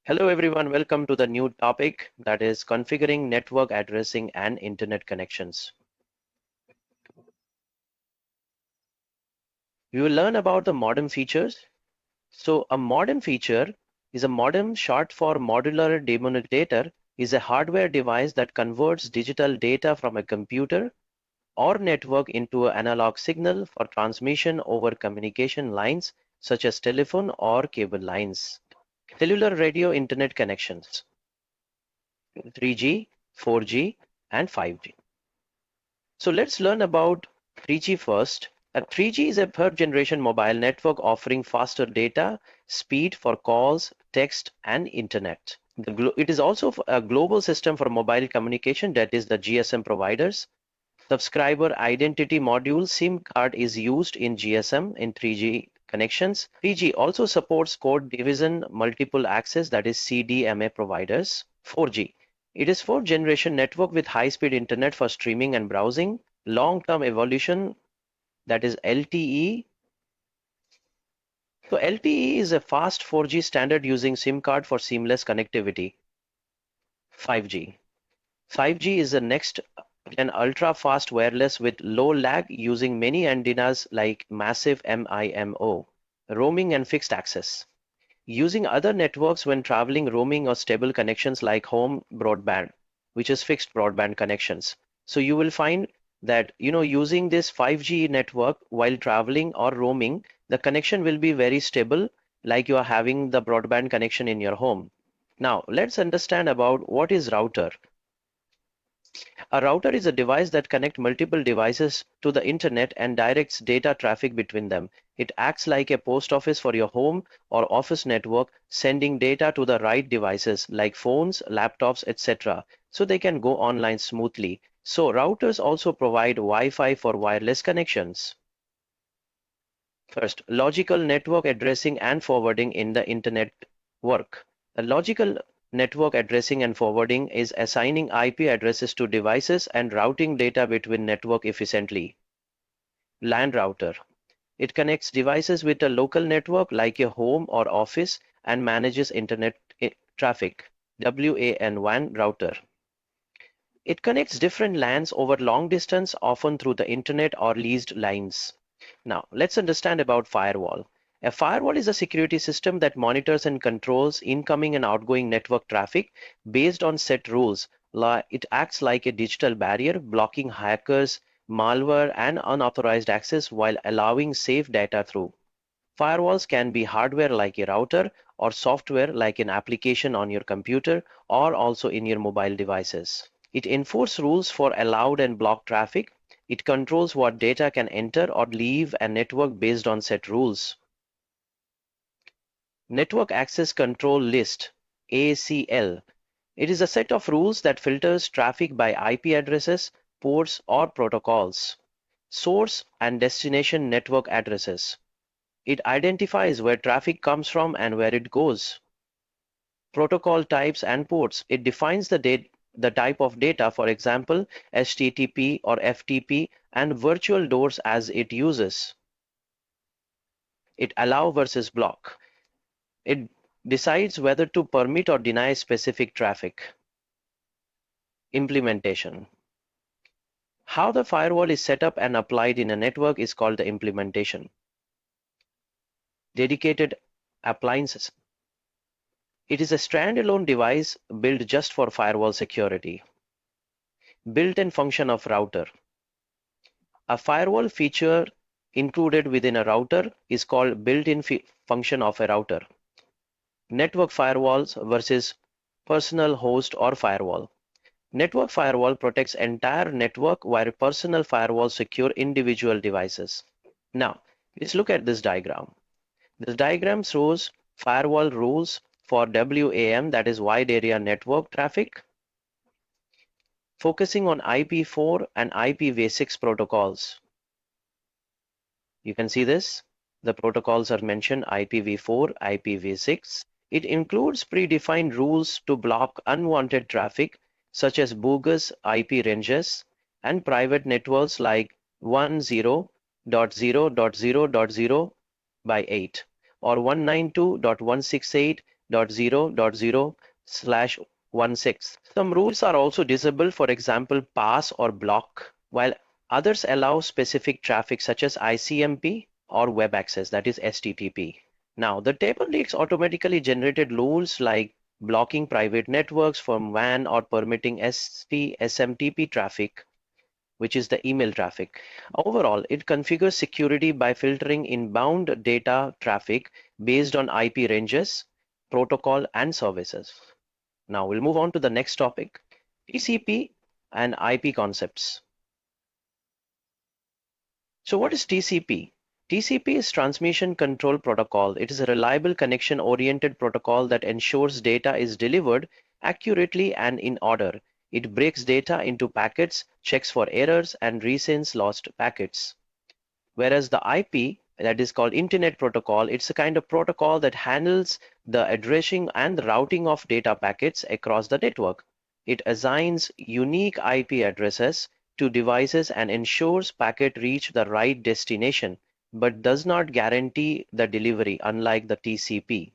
Hello everyone, welcome to the new topic that is configuring network addressing and internet connections. We will learn about the modem features. So a modem feature is a modem, short for modular demonstrator, is a hardware device that converts digital data from a computer or network into an analog signal for transmission over communication lines such as telephone or cable lines. Cellular radio internet connections, 3G, 4G, and 5G. So let's learn about 3G first. 3G is a third generation mobile network offering faster data speed for calls, text, and internet. It is also a global system for mobile communication, that is the GSM providers. Subscriber identity module SIM card is used in GSM in 3G connections. 3G also supports code division multiple access, that is CDMA providers. 4G. It is fourth generation network with high-speed internet for streaming and browsing. Long-term evolution, that is LTE. So LTE is a fast 4G standard using SIM card for seamless connectivity. 5G. 5G is the next an ultra-fast wireless with low lag using many antennas like massive MIMO, roaming and fixed access. Using other networks when traveling, roaming or stable connections like home broadband, which is fixed broadband connections. So you will find that using this 5G network while traveling or roaming, the connection will be very stable, like you are having the broadband connection in your home. Now let's understand about what is router. A router is a device that connects multiple devices to the internet and directs data traffic between them. It acts like a post office for your home or office network, sending data to the right devices like phones, laptops, etc. so they can go online smoothly. So routers also provide Wi-Fi for wireless connections. First, logical network addressing and forwarding in the internet work. A logical network addressing and forwarding is assigning IP addresses to devices and routing data between network efficiently. LAN router. It connects devices with a local network like your home or office and manages internet traffic. WAN router. It connects different LANs over long distance, often through the internet or leased lines. Now, let's understand about firewall. A firewall is a security system that monitors and controls incoming and outgoing network traffic based on set rules. It acts like a digital barrier, blocking hackers, malware, and unauthorized access while allowing safe data through. Firewalls can be hardware like a router or software like an application on your computer or also in your mobile devices. It enforces rules for allowed and blocked traffic. It controls what data can enter or leave a network based on set rules. Network Access Control List, ACL. It is a set of rules that filters traffic by IP addresses, ports, or protocols. Source and destination network addresses. It identifies where traffic comes from and where it goes. Protocol types and ports. It defines the type of data, for example, HTTP or FTP, and virtual doors as it uses. It allow versus block. It decides whether to permit or deny specific traffic. Implementation. How the firewall is set up and applied in a network is called the implementation. Dedicated appliances. It is a standalone device built just for firewall security. Built-in function of router. A firewall feature included within a router is called built-in function of a router. Network firewalls versus personal host or firewall. Network firewall protects entire network while personal firewall secure individual devices. Now, let's look at this diagram. This diagram shows firewall rules for WAN, that is wide area network traffic, focusing on IP4 and IPv6 protocols. You can see this. The protocols are mentioned IPv4, IPv6. It includes predefined rules to block unwanted traffic such as bogus IP ranges and private networks like 10.0.0.0.0 by 8 or 192.168 192.0.0/16. Some rules are also disabled, for example, pass or block, while others allow specific traffic such as ICMP or web access, that is HTTP. Now, the table leaks automatically generated rules like blocking private networks from WAN or permitting SMTP traffic, which is the email traffic. Overall, it configures security by filtering inbound data traffic based on IP ranges, protocol, and services. Now we'll move on to the next topic, TCP and IP concepts. So what is TCP? TCP is Transmission Control Protocol. It is a reliable connection-oriented protocol that ensures data is delivered accurately and in order. It breaks data into packets, checks for errors, and resends lost packets. Whereas the IP, that is called Internet Protocol, it's a kind of protocol that handles the addressing and the routing of data packets across the network. It assigns unique IP addresses to devices and ensures packet reach the right destination, but does not guarantee the delivery, unlike the TCP.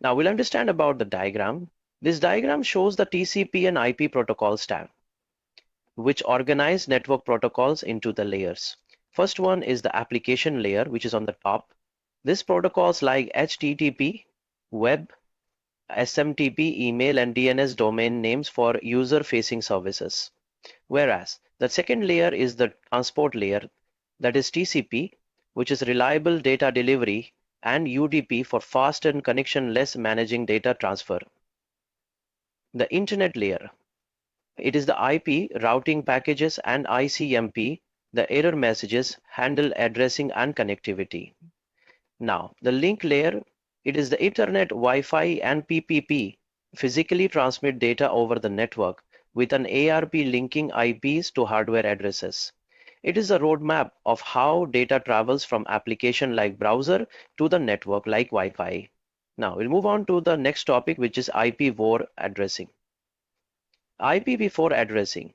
Now we'll understand about the diagram. This diagram shows the TCP and IP protocol stack, which organize network protocols into the layers. First one is the application layer, which is on the top. This protocols like HTTP, web, SMTP, email, and DNS domain names for user-facing services. Whereas the second layer is the transport layer, that is TCP, which is reliable data delivery, and UDP for fast and connection-less managing data transfer. The internet layer, it is the IP routing packages and ICMP, the error messages, handle addressing and connectivity. Now, the link layer, it is the Ethernet, Wi-Fi, and PPP physically transmit data over the network with an ARP linking IPs to hardware addresses. It is a roadmap of how data travels from application like browser to the network like Wi-Fi. Now, we'll move on to the next topic, which is IPv4 addressing. IPv4 addressing.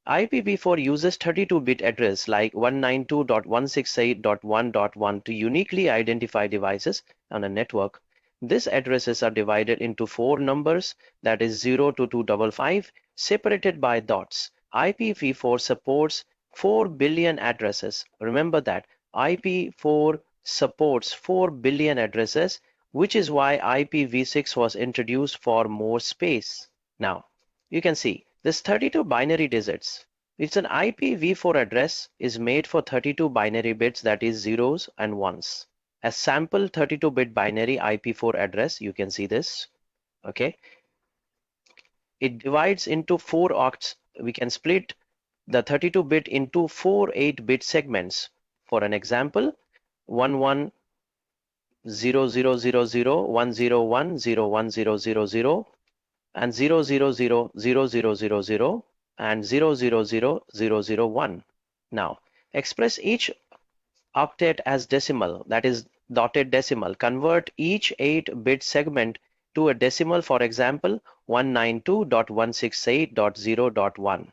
IPv4 uses 32-bit address like 192.168.1.1 to uniquely identify devices on a network. These addresses are divided into 4 numbers, that is 0 to 255, separated by dots. IPv4 supports 4 billion addresses. Remember that IPv4 supports 4 billion addresses, which is why IPv6 was introduced for more space. Now, you can see this 32 binary digits. It's an IPv4 address is made for 32 binary bits, that is zeros and ones. A sample 32-bit binary IP4 address, you can see this, okay? It divides into 4 octs. We can split the 32-bit into 4 8-bit segments. For an example, 11000010101000 and 0000000 and 000001. Now, express each octet as decimal, that is dotted decimal. Convert each 8-bit segment to a decimal, for example, 192.168.0.1.